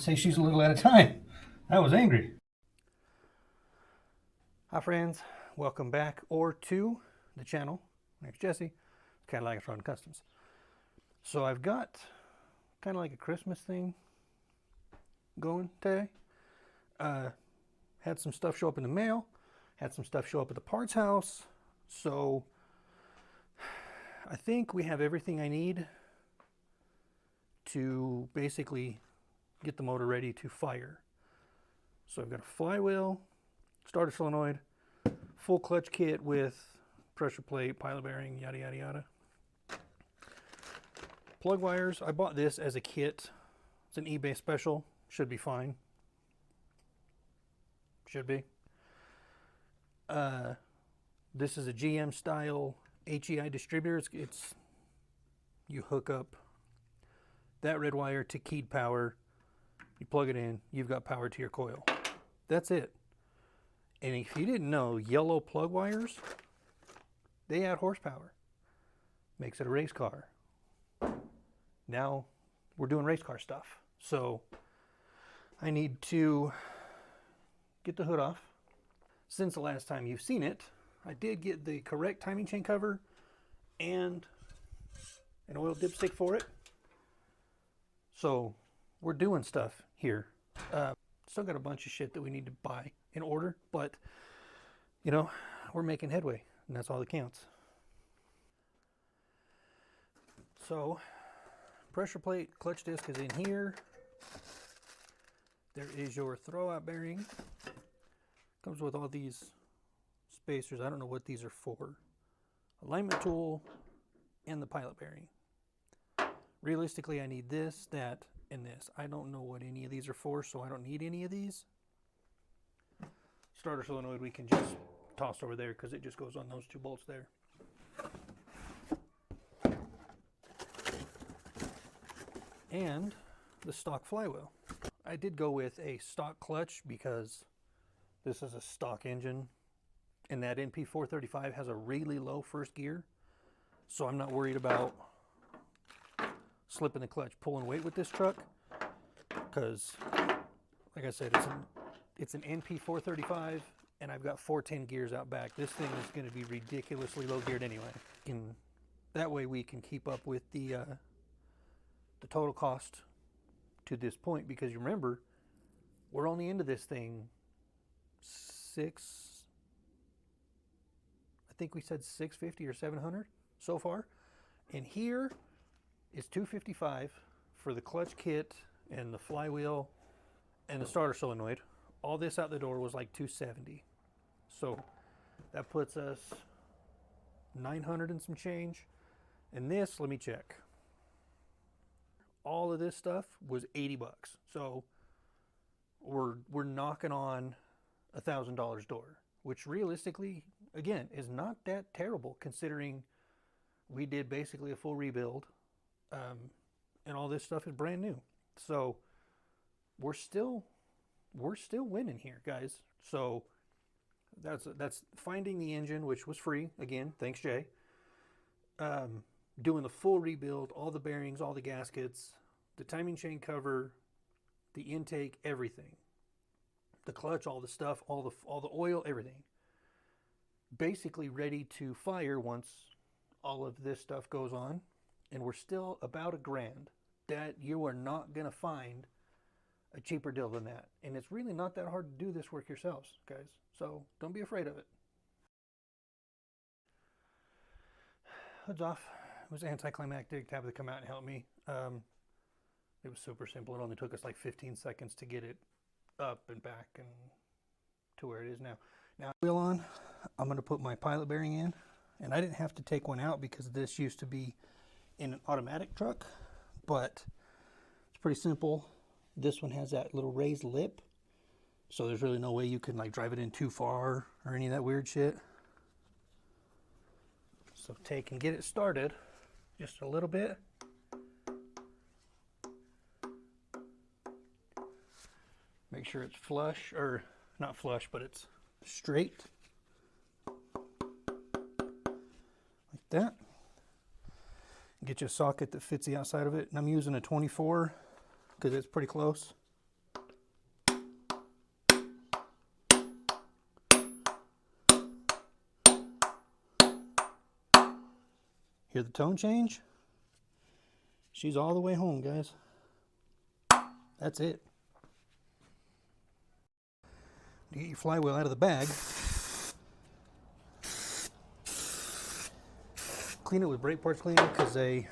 say she's a little at a time. I was angry. Hi friends, welcome back or to the channel. My name's Jesse, Cadillac Run Customs. So I've got kind of like a Christmas thing going today. Had some stuff show up in the mail, had some stuff show up at the parts house. So I think we have everything I need to basically get the motor ready to fire. So I've got a flywheel, starter solenoid, full clutch kit with pressure plate, pilot bearing, yada yada yada. Plug wires, I bought this as a kit. It's an eBay special, should be fine. Should be. This is a GM style HEI distributor. It's you hook up that red wire to keyed power, you plug it in, you've got power to your coil. That's it. And if you didn't know, yellow plug wires, they add horsepower. Makes it a race car. Now we're doing race car stuff. So I need to get the hood off. Since the last time you've seen it, I did get the correct timing chain cover and an oil dipstick for it. So we're doing stuff here. Still got a bunch of shit that we need to buy in order, but you know, we're making headway and that's all that counts. So pressure plate, clutch disc is in here. There is your throwout bearing. Comes with all these spacers. I don't know what these are for. Alignment tool and the pilot bearing. Realistically, I need this, that, and this. I don't know what any of these are for, so I don't need any of these. Starter solenoid we can just toss over there because it just goes on those two bolts there. And the stock flywheel. I did go with a stock clutch because this is a stock engine and that NP435 has a really low first gear. So I'm not worried about slipping the clutch, pulling weight with this truck, because like I said, it's an NP435 and I've got 410 gears out back. This thing is going to be ridiculously low geared anyway. And that way we can keep up with the total cost to this point, because you remember, we're only into this thing I think we said $650 or $700 so far. And here is $255 for the clutch kit and the flywheel and the starter solenoid. All this out the door was like $270. So that puts us $900 and some change. And this, let me check. All of this stuff was $80. So we're knocking on $1,000 door, which realistically, again, is not that terrible considering we did basically a full rebuild, and all this stuff is brand new. So we're still winning here, guys. So that's finding the engine, which was free. Again, thanks, Jay. Doing the full rebuild, all the bearings, all the gaskets, the timing chain cover, the intake, everything. The clutch, all the stuff, all the oil, everything. Basically ready to fire once all of this stuff goes on. And we're still about $1,000. That you are not going to find a cheaper deal than that. And it's really not that hard to do this work yourselves, guys. So don't be afraid of it. Hood's off. It was anticlimactic to have it come out and help me. It was super simple. It only took us like 15 seconds to get it up and back and to where it is now. Now, wheel on, I'm going to put my pilot bearing in. And I didn't have to take one out because this used to be in an automatic truck. But it's pretty simple. This one has that little raised lip. So there's really no way you can like drive it in too far or any of that weird shit. So take and get it started just a little bit. Make sure it's flush, or not flush, but it's straight. Like that. Get you a socket that fits the outside of it. And I'm using a 24 because it's pretty close. Hear the tone change? She's all the way home, guys. That's it. You get your flywheel out of the bag. Clean it with brake parts cleaner because they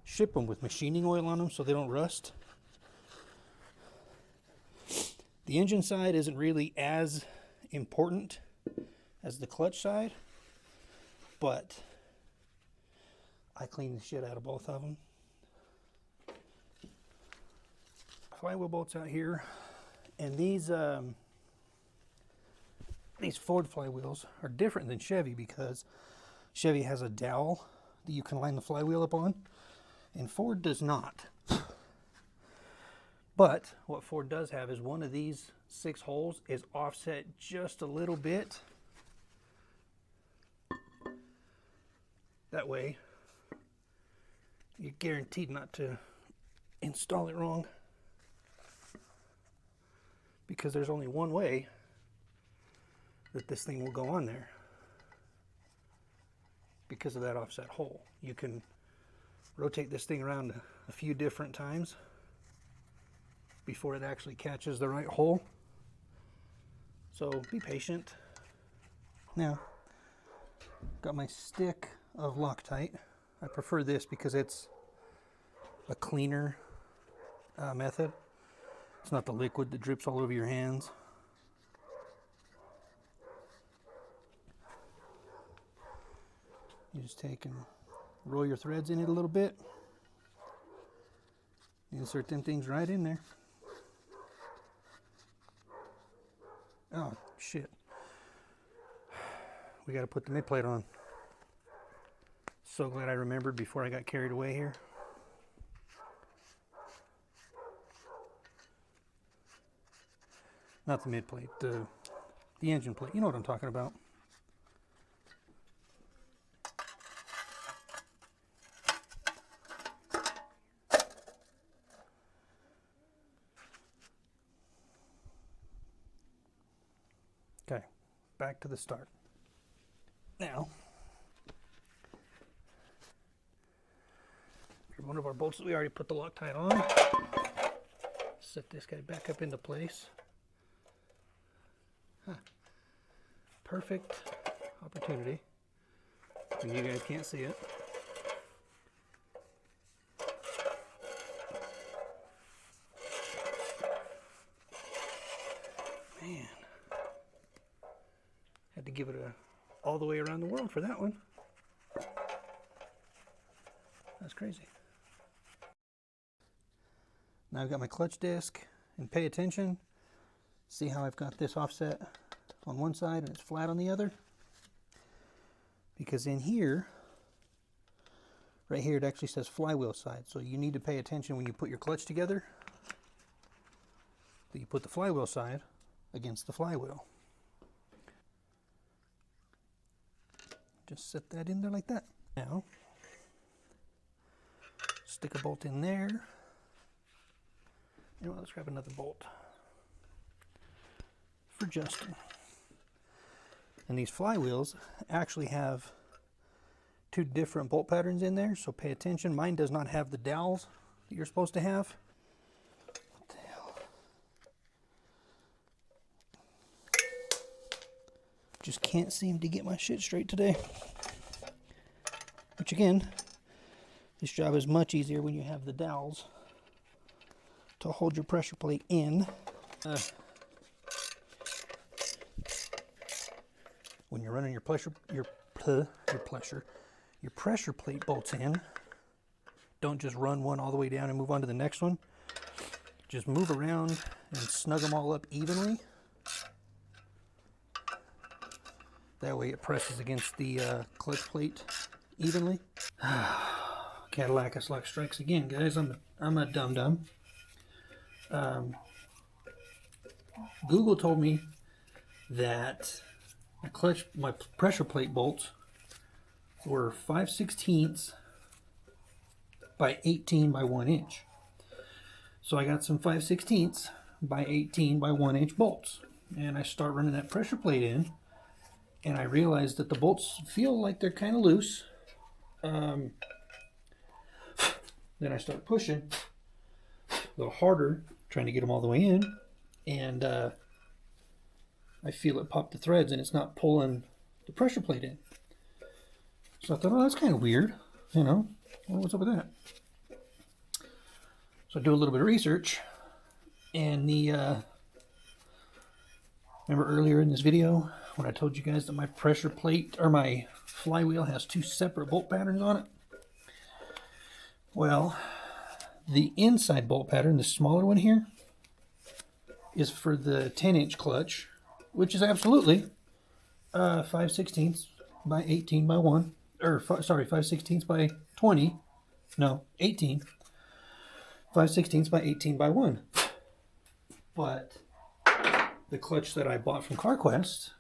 ship them with machining oil on them so they don't rust. The engine side isn't really as important as the clutch side, but I clean the shit out of both of them. Flywheel bolts out here, and these Ford flywheels are different than Chevy because Chevy has a dowel that you can line the flywheel up on, and Ford does not. But what Ford does have is one of these 6 holes is offset just a little bit. That way, you're guaranteed not to install it wrong, because there's only one way that this thing will go on there because of that offset hole. You can rotate this thing around a few different times before it actually catches the right hole. So be patient. Now, got my stick of Loctite. I prefer this because it's a cleaner method. It's not the liquid that drips all over your hands. You just take and roll your threads in it a little bit. Insert them things right in there. Oh, shit. We got to put the mid plate on. So glad I remembered before I got carried away here. Not the mid plate, the engine plate. You know what I'm talking about. Okay, back to the start. Now, one of our bolts that we already put the Loctite on. Set this guy back up into place. Huh. Perfect opportunity when you guys can't see it. Man, had to give it all the way around the world for that one. That's crazy. Now I've got my clutch disc, and pay attention. See how I've got this offset on one side and it's flat on the other? Because in here, right here, it actually says flywheel side. So you need to pay attention when you put your clutch together that you put the flywheel side against the flywheel. Just set that in there like that. Now, stick a bolt in there. You know what, let's grab another bolt for Justin. And these flywheels actually have 2 different bolt patterns in there, so pay attention. Mine does not have the dowels that you're supposed to have. What the hell? Just can't seem to get my shit straight today. Which again, this job is much easier when you have the dowels to hold your pressure plate in. When you're running your pressure plate bolts in, don't just run one all the way down and move on to the next one. Just move around and snug them all up evenly. That way it presses against the clutch plate evenly. Cadillac luck strikes again, guys. I'm a dum-dum. Google told me that my pressure plate bolts were 5/16 by 18 by 1 inch. So I got some 5/16 by 18 by 1 inch bolts, and I start running that pressure plate in, and I realized that the bolts feel like they're kind of loose. Then I start pushing a little harder, trying to get them all the way in, and I feel it pop the threads, and it's not pulling the pressure plate in. So I thought, oh, that's kind of weird, you know, what's up with that? So I do a little bit of research, and remember earlier in this video when I told you guys that my pressure plate, or my flywheel, has 2 separate bolt patterns on it? Well, the inside bolt pattern, the smaller one here, is for the 10-inch clutch, which is absolutely 5/16 by 18 by 1, or sorry, 5/16 by 20, no, 18, 5/16 by 18 by 1. But the clutch that I bought from CarQuest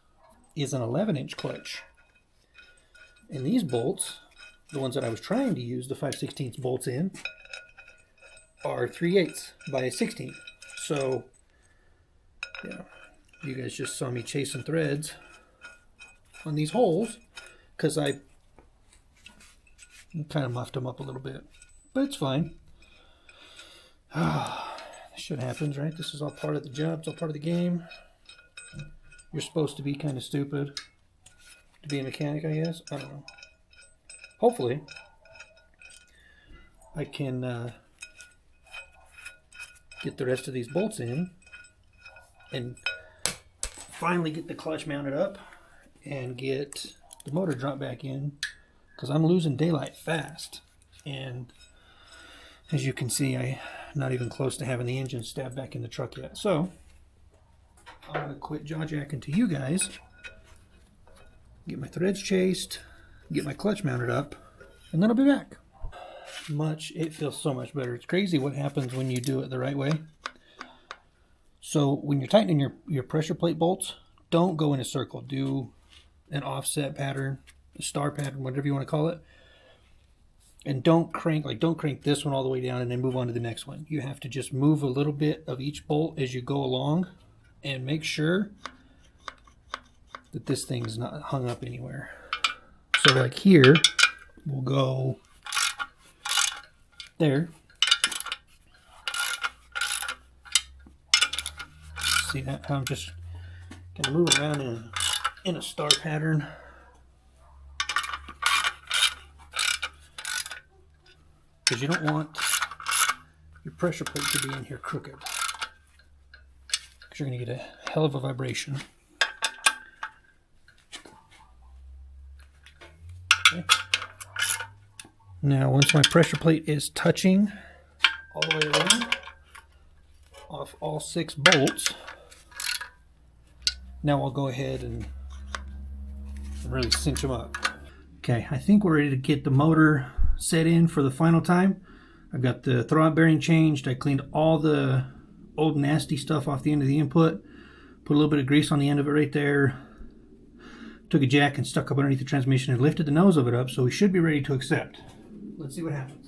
is an 11-inch clutch. And these bolts, the ones that I was trying to use the 5/16 bolts in, are 3/8 by 16. So, yeah, you guys just saw me chasing threads on these holes because I kind of muffed them up a little bit, but it's fine. This shit happens, right? This is all part of the job. It's all part of the game. You're supposed to be kind of stupid to be a mechanic, I guess. I don't know. Hopefully, I can get the rest of these bolts in and finally get the clutch mounted up and get the motor dropped back in, because I'm losing daylight fast. And as you can see, I'm not even close to having the engine stabbed back in the truck yet. So I'm going to quit jaw-jacking to you guys, get my threads chased, get my clutch mounted up, and then I'll be back. It feels so much better. It's crazy what happens when you do it the right way. So when you're tightening your pressure plate bolts, don't go in a circle. Do an offset pattern, a star pattern, whatever you want to call it. And don't crank this one all the way down and then move on to the next one. You have to just move a little bit of each bolt as you go along and make sure that this thing's not hung up anywhere. So like here, we'll go there. See that? How I'm just gonna move around in a star pattern. Because you don't want your pressure plate to be in here crooked, because you're going to get a hell of a vibration. Okay. Now, once my pressure plate is touching all the way around off all 6 bolts, now I'll go ahead and really cinch them up. Okay, I think we're ready to get the motor set in for the final time. I've got the throwout bearing changed. I cleaned all the old nasty stuff off the end of the input, put a little bit of grease on the end of it right there, took a jack and stuck up underneath the transmission and lifted the nose of it up, so we should be ready to accept. Let's see what happens.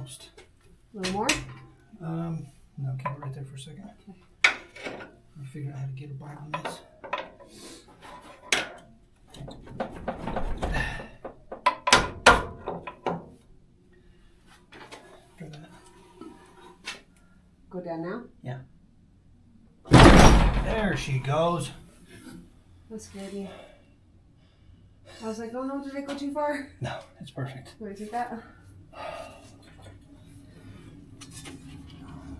almost. A little more? No, keep it right there for a second. Okay. I'll figure out how to get a bite on this. Try that. Go down now? Yeah. There she goes. That scared me. I was like, oh no, did I go too far? No, it's perfect. Want to take that?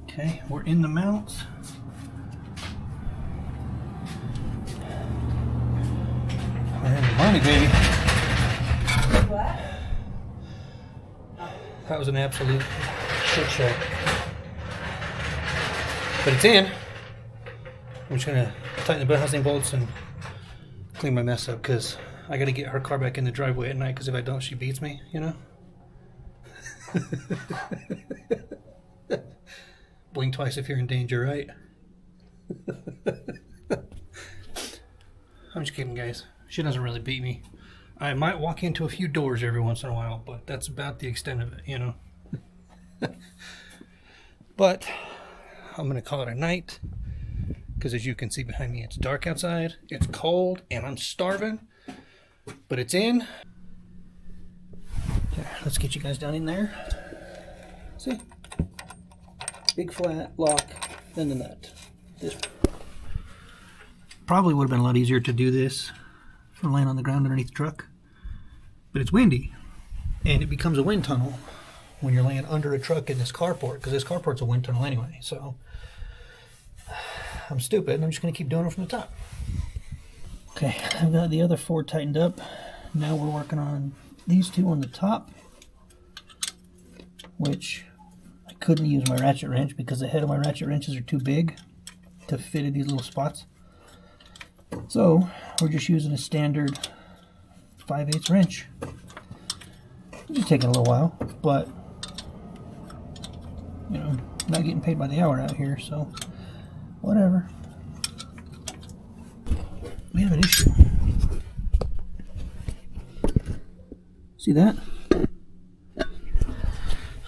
Okay, we're in the mounts. We're in the money, baby. What? That was an absolute shit show. But it's in. I'm just gonna tighten the housing bolts and clean my mess up because I gotta get her car back in the driveway at night because if I don't, she beats me, you know? Blink twice if you're in danger, right? I'm just kidding, guys. She doesn't really beat me. I might walk into a few doors every once in a while, but that's about the extent of it, you know? But I'm going to call it a night because as you can see behind me, it's dark outside, it's cold, and I'm starving, but it's in. Here, let's get you guys down in there. See? Big flat lock, then the nut. This probably would have been a lot easier to do this from laying on the ground underneath the truck, but it's windy, and it becomes a wind tunnel when you're laying under a truck in this carport, because this carport's a wind tunnel anyway. So I'm stupid, and I'm just going to keep doing it from the top. Okay, I've got the other 4 tightened up. Now we're working on these 2 on the top, which I couldn't use my ratchet wrench because the head of my ratchet wrenches are too big to fit in these little spots. So we're just using a standard 5/8 wrench. It's just taking a little while, but you know, not getting paid by the hour out here, so whatever. We have an issue. See that?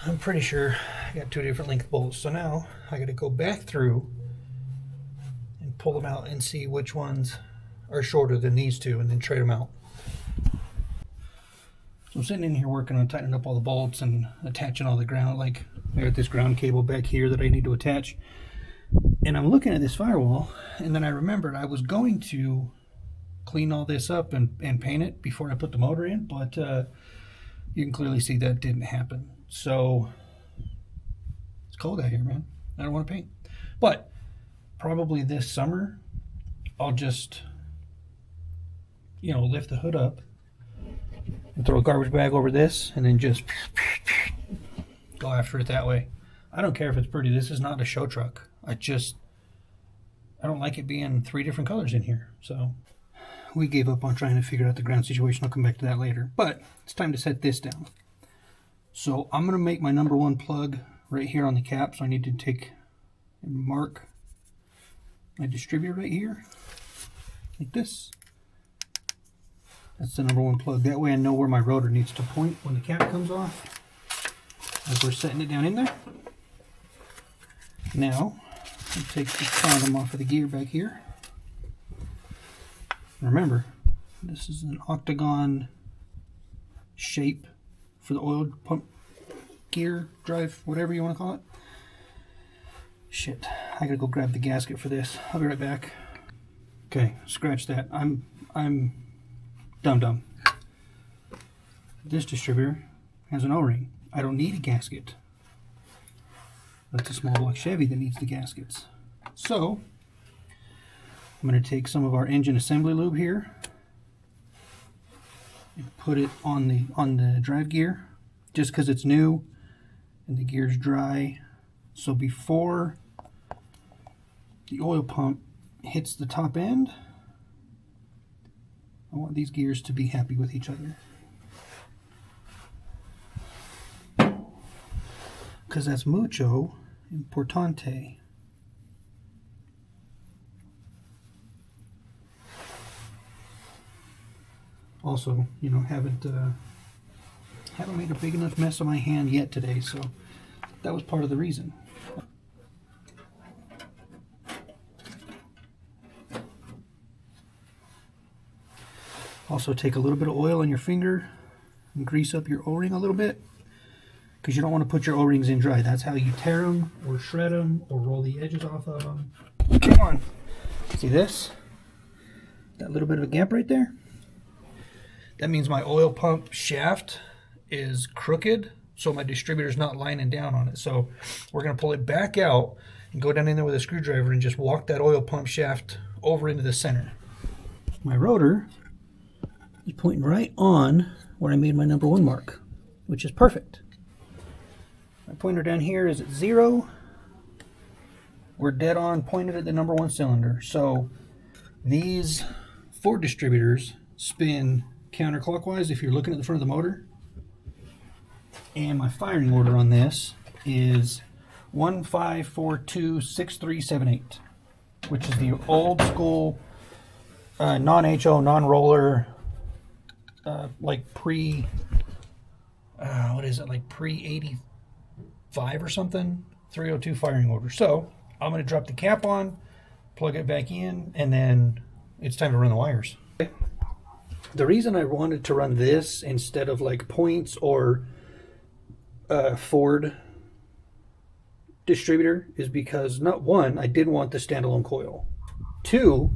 I'm pretty sure I got 2 different length bolts, so now I got to go back through and pull them out and see which ones are shorter than these 2 and then trade them out. So I'm sitting in here working on tightening up all the bolts and attaching all the ground, like I got this ground cable back here that I need to attach. And I'm looking at this firewall, and then I remembered I was going to clean all this up and paint it before I put the motor in, but you can clearly see that didn't happen. So it's cold out here, man. I don't want to paint. But probably this summer, I'll just, you know, lift the hood up and throw a garbage bag over this and then just go after it that way. I don't care if it's pretty. This is not a show truck. I don't like it being 3 different colors in here. So we gave up on trying to figure out the ground situation. I'll come back to that later. But it's time to set this down. So I'm going to make my number 1 plug right here on the cap. So I need to take and mark my distributor right here, like this. That's the number 1 plug. That way I know where my rotor needs to point when the cap comes off, as we're setting it down in there. Now, I'll take the bottom off of the gear back here. Remember, this is an octagon shape for the oil pump, gear, drive, whatever you want to call it. Shit, I gotta go grab the gasket for this. I'll be right back. Okay, scratch that. I'm dumb. This distributor has an O-ring. I don't need a gasket. That's a small block Chevy that needs the gaskets. So I'm going to take some of our engine assembly lube here and put it on the drive gear, just because it's new and the gear's dry. So before the oil pump hits the top end, I want these gears to be happy with each other, because that's mucho importante. Also, you know, haven't made a big enough mess of my hand yet today, so that was part of the reason. Also take a little bit of oil on your finger and grease up your O-ring a little bit, because you don't want to put your O-rings in dry. That's how you tear them or shred them or roll the edges off of them. Come on. See this? That little bit of a gap right there? That means my oil pump shaft is crooked, so my distributor's not lining down on it. So we're going to pull it back out and go down in there with a screwdriver and just walk that oil pump shaft over into the center. My rotor is pointing right on where I made my number 1 mark, which is perfect. My pointer down here is at 0. We're dead on pointed at the number 1 cylinder. So these 4 distributors spin counterclockwise if you're looking at the front of the motor. And my firing order on this is 15426378, which is the old school non-HO, non-roller, like pre, what is it, like pre-85 or something, 302 firing order. So I'm going to drop the cap on, plug it back in, and then it's time to run the wires. The reason I wanted to run this instead of like Points or Ford distributor is because, not one, I didn't want the standalone coil. 2,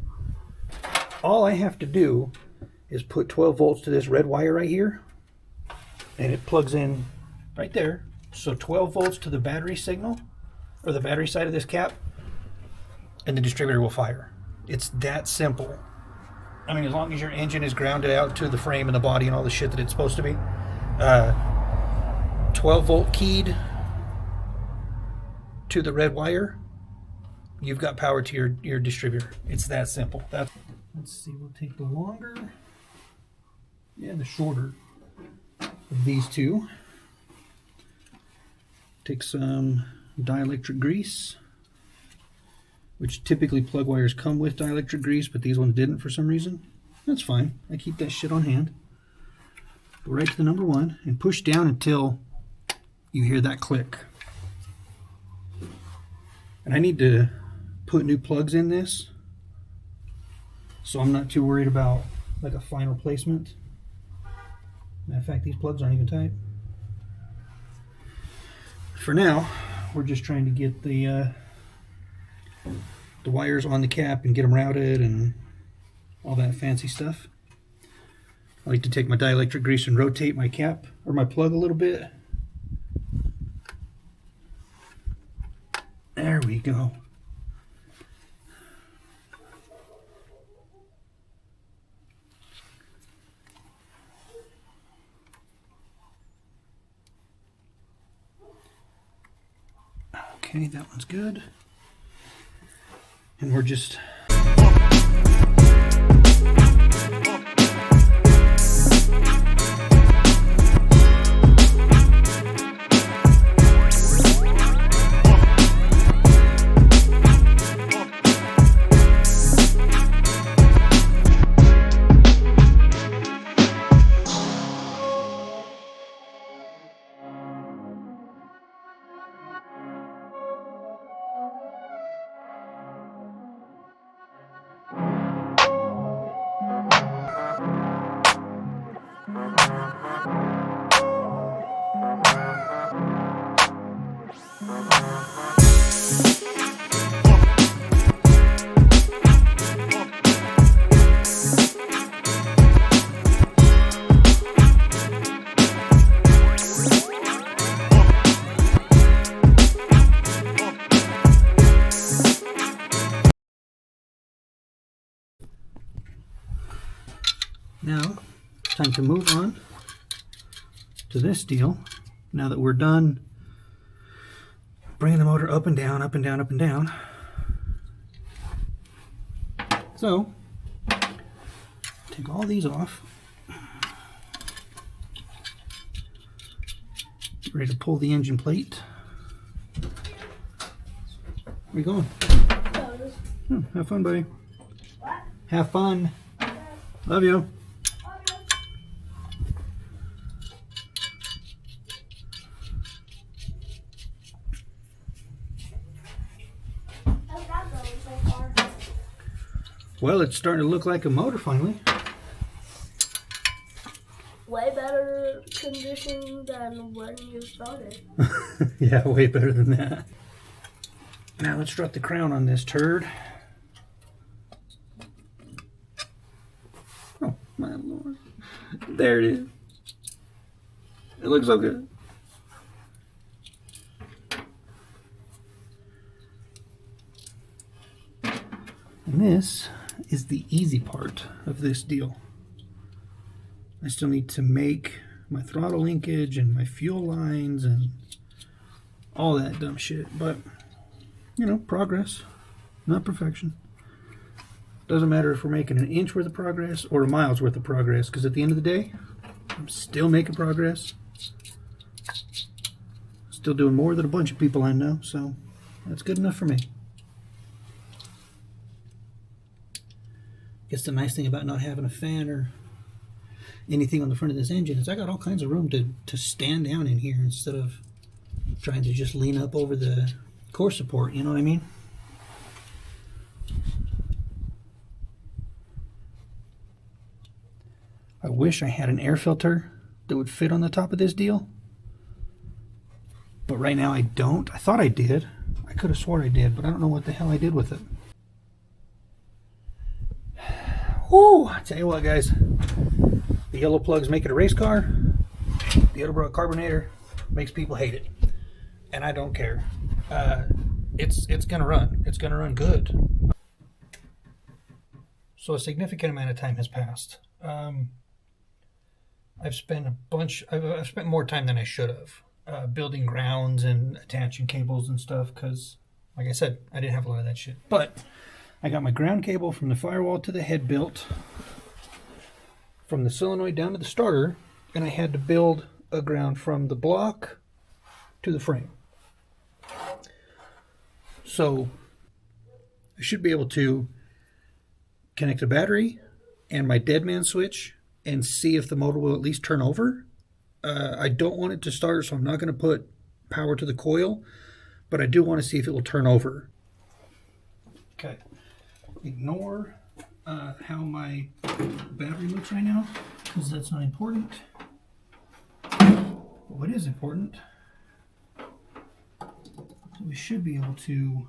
all I have to do is put 12 volts to this red wire right here, and it plugs in right there. So 12 volts to the battery signal, or the battery side of this cap, and the distributor will fire. It's that simple. I mean, as long as your engine is grounded out to the frame and the body and all the shit that it's supposed to be. 12 volt keyed to the red wire, you've got power to your distributor. It's that simple. Let's see, we'll take the longer and the shorter of these two. Take some dielectric grease, which typically plug wires come with dielectric grease, but these ones didn't for some reason. That's fine. I keep that shit on hand. Go right to the number 1 and push down until you hear that click. And I need to put new plugs in this, so I'm not too worried about like a final placement. Matter of fact, these plugs aren't even tight. For now, we're just trying to get the wires on the cap and get them routed and all that fancy stuff. I like to take my dielectric grease and rotate my cap or my plug a little bit. There we go. Okay, that one's good. And we're just now time to move on to this deal. Now that we're done bringing the motor up and down, up and down, up and down. So, take all these off. Get ready to pull the engine plate. Where you going? Have fun, buddy. Have fun. Love you. Well, it's starting to look like a motor finally. Way better condition than when you started. Yeah, way better than that. Now let's strut the crown on this turd. Oh, my Lord. There it is. It looks so good. And this is the easy part of this deal. I still need to make my throttle linkage and my fuel lines and all that dumb shit. But, you know, progress, not perfection. Doesn't matter if we're making an inch worth of progress or a mile's worth of progress, because at the end of the day, I'm still making progress. Still doing more than a bunch of people I know, so that's good enough for me. Guess the nice thing about not having a fan or anything on the front of this engine is I got all kinds of room to stand down in here instead of trying to just lean up over the core support, you know what I mean? I wish I had an air filter that would fit on the top of this deal. But right now I don't. I thought I did. I could have sworn I did, but I don't know what the hell I did with it. Whoo! I tell you what, guys. The yellow plugs make it a race car. The Edelbrock carbonator makes people hate it. And I don't care. It's gonna run. It's gonna run good. So a significant amount of time has passed. I've spent I've spent more time than I should have building grounds and attaching cables and stuff because, like I said, I didn't have a lot of that shit. But I got my ground cable from the firewall to the head built, from the solenoid down to the starter, and I had to build a ground from the block to the frame. So I should be able to connect a battery and my dead man switch and see if the motor will at least turn over. I don't want it to start, so I'm not going to put power to the coil, but I do want to see if it will turn over. Okay. Ignore how my battery looks right now, because that's not important. But what is important, we should be able to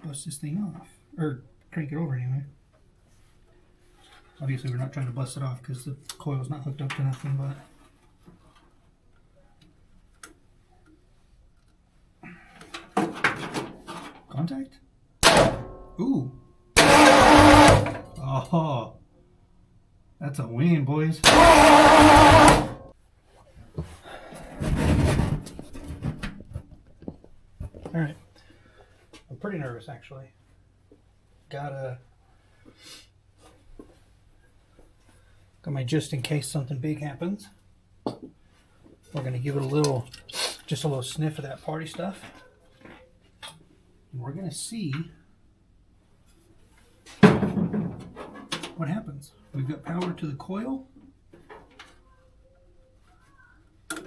bust this thing off, or crank it over anyway. Obviously we're not trying to bust it off because the coil's not hooked up to nothing, but contact? Ooh. Oh, that's a win, boys. Alright. I'm pretty nervous, actually. Got my just in case something big happens. We're going to give it just a little sniff of that party stuff. And we're going to see what happens. We've got power to the coil. We're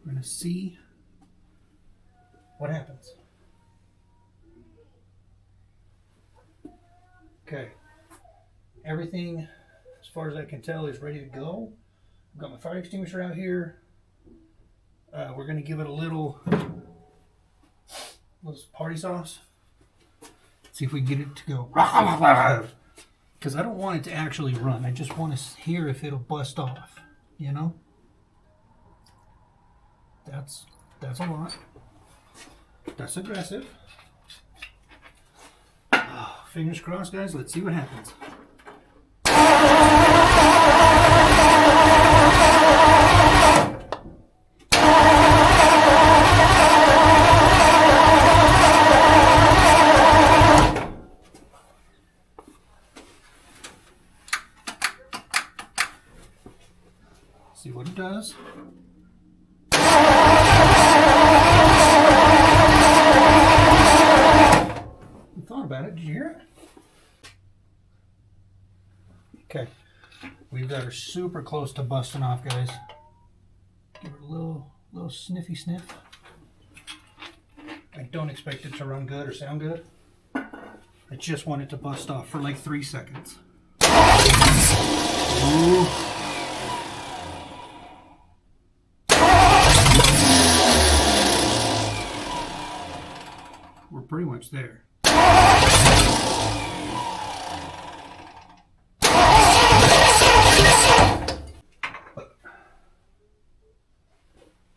going to see what happens. Okay. Everything, as far as I can tell, is ready to go. I've got my fire extinguisher out here. We're going to give it a little party sauce. See if we can get it to go. Because I don't want it to actually run. I just want to hear if it'll bust off. You know? That's a lot. That's aggressive. Fingers crossed, guys. Let's see what happens. See what it does. You thought about it. Did you hear it? Okay. We've got her super close to busting off, guys. Give her a little sniffy sniff. I don't expect it to run good or sound good. I just want it to bust off for like 3 seconds. Ooh. We're pretty much there.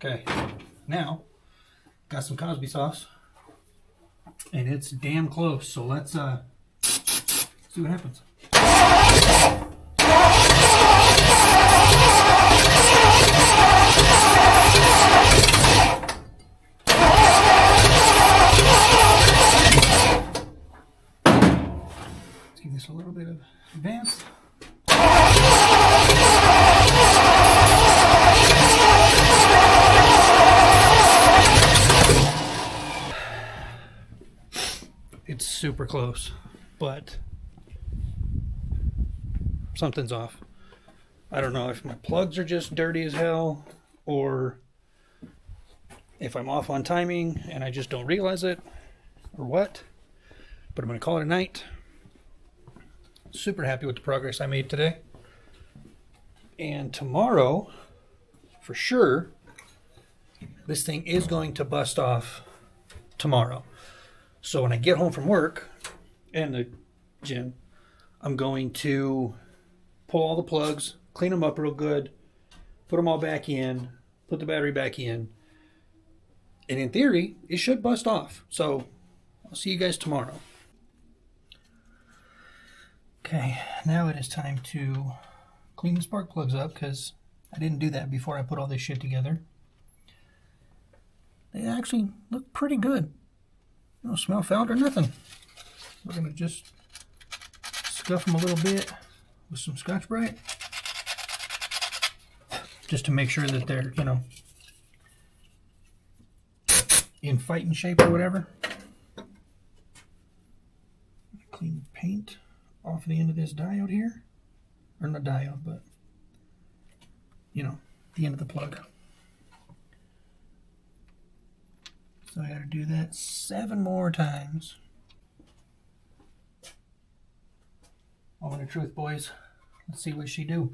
Okay, now got some Cosby sauce, and it's damn close. So let's see what happens. Let's give this a little bit of advance. It's super close, but something's off. I don't know if my plugs are just dirty as hell or if I'm off on timing and I just don't realize it or what, but I'm going to call it a night. Super happy with the progress I made today. And tomorrow, for sure, this thing is going to bust off tomorrow. So when I get home from work and the gym, I'm going to pull all the plugs, clean them up real good, put them all back in, put the battery back in, and in theory, it should bust off. So I'll see you guys tomorrow. Okay, now it is time to clean the spark plugs up because I didn't do that before I put all this shit together. They actually look pretty good. No smell fouled or nothing. We're going to just scuff them a little bit with some Scotch-Brite just to make sure that they're, you know, in fighting shape or whatever. Clean the paint off the end of this diode here. Or not diode, but, you know, the end of the plug. So I gotta do that 7 more times. Moment of truth, boys. Let's see what she do.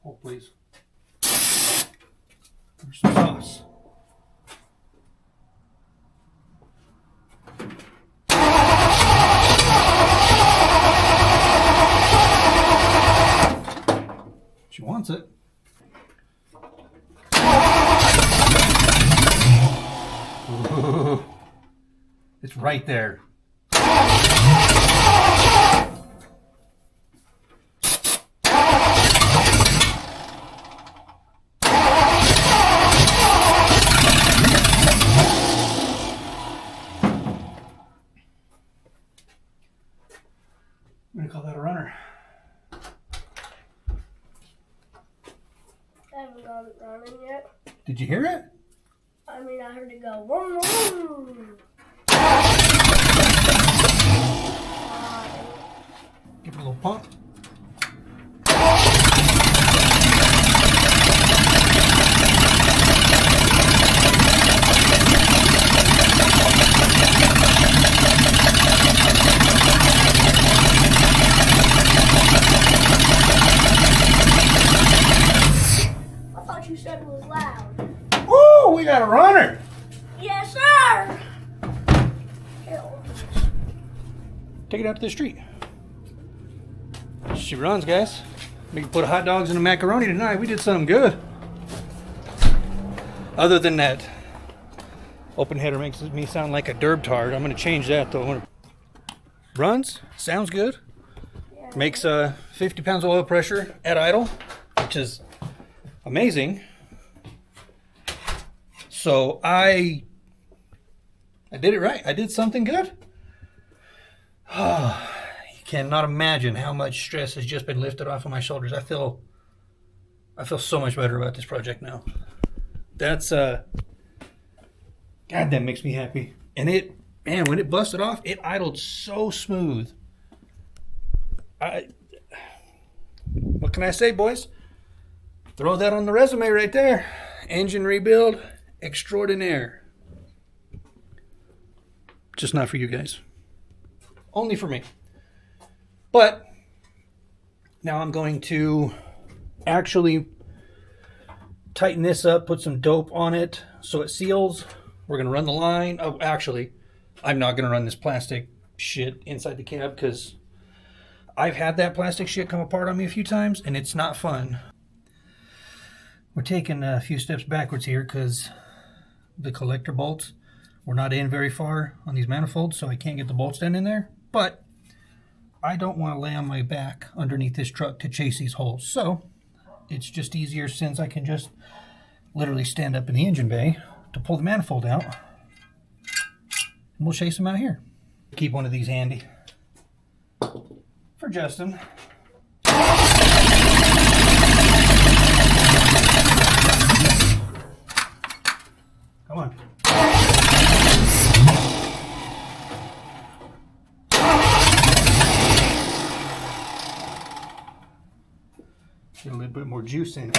Hold, please. There's some sauce. She wants it. Ooh, it's right there. I'm gonna call that a runner. I haven't got it running yet. Did you hear it? I mean, I heard it go vroom, vroom. Give it a little pump. I thought you said it was loud. Woo! We got a runner. Yes, sir. Hell. Take it out to the street. She runs, guys. We can put hot dogs in a macaroni tonight. We did something good. Other than that, open header makes me sound like a derb tard. I'm going to change that though. Runs, sounds good. Makes 50 pounds of oil pressure at idle, which is amazing. So I did it right. I did something good. You cannot imagine how much stress has just been lifted off of my shoulders. I feel so much better about this project now. That's God, that makes me happy. And when it busted off, it idled so smooth. what can I say, boys? Throw that on the resume right there. Engine rebuild extraordinaire. Just not for you guys. Only for me. But now I'm going to actually tighten this up, put some dope on it so it seals. We're going to run the line. Oh, actually, I'm not going to run this plastic shit inside the cab because I've had that plastic shit come apart on me a few times and it's not fun. We're taking a few steps backwards here because the collector bolts were not in very far on these manifolds, so I can't get the bolts down in there. But I don't want to lay on my back underneath this truck to chase these holes. So it's just easier since I can just literally stand up in the engine bay to pull the manifold out. And we'll chase them out here. Keep one of these handy for Justin. Come on. Get a little bit more juice in it.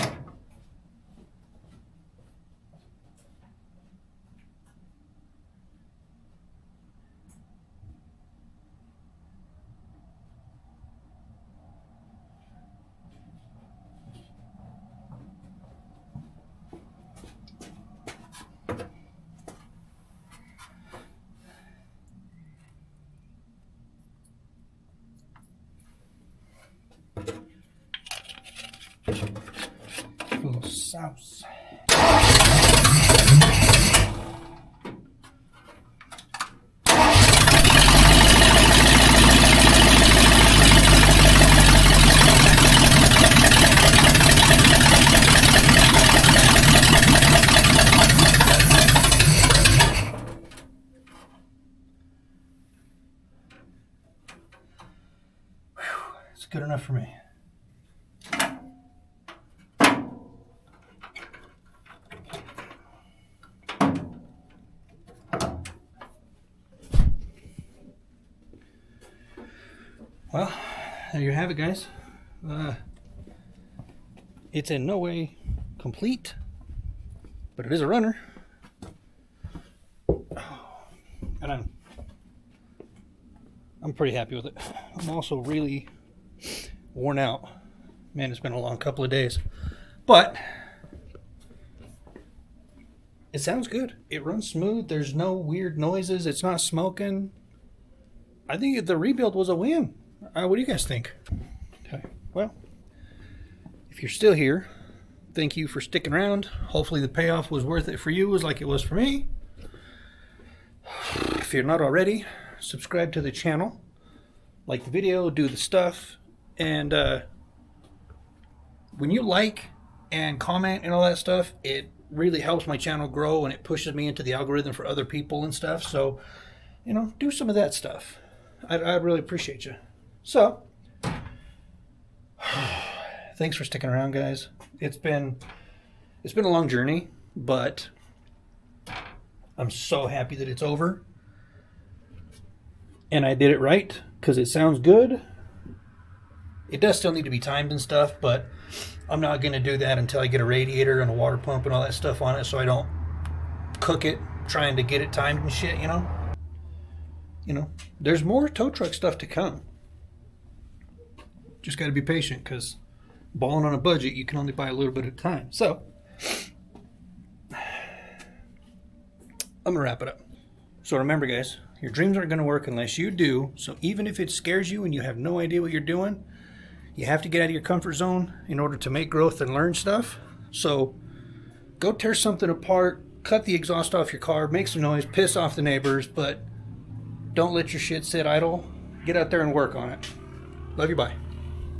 A little sauce. It's good enough for me. Well, there you have it, guys. It's in no way complete, but it is a runner. And I'm pretty happy with it. I'm also really worn out. Man, it's been a long couple of days. But it sounds good. It runs smooth. There's no weird noises. It's not smoking. I think the rebuild was a win. What do you guys think? Okay, well, if you're still here, thank you for sticking around. Hopefully the payoff was worth it for you as like it was for me. If you're not already, subscribe to the channel, like the video, do the stuff, and when you like and comment and all that stuff, it really helps my channel grow and it pushes me into the algorithm for other people and stuff. So, you know, do some of that stuff. I'd really appreciate you. So, thanks for sticking around, guys. It's been a long journey, but I'm so happy that it's over. And I did it right because it sounds good. It does still need to be timed and stuff, but I'm not going to do that until I get a radiator and a water pump and all that stuff on it so I don't cook it trying to get it timed and shit, you know? You know, there's more tow truck stuff to come. Just got to be patient because balling on a budget, you can only buy a little bit at a time. So, I'm going to wrap it up. So remember, guys, your dreams aren't going to work unless you do. So even if it scares you and you have no idea what you're doing, you have to get out of your comfort zone in order to make growth and learn stuff. So go tear something apart, cut the exhaust off your car, make some noise, piss off the neighbors, but don't let your shit sit idle. Get out there and work on it. Love you, bye.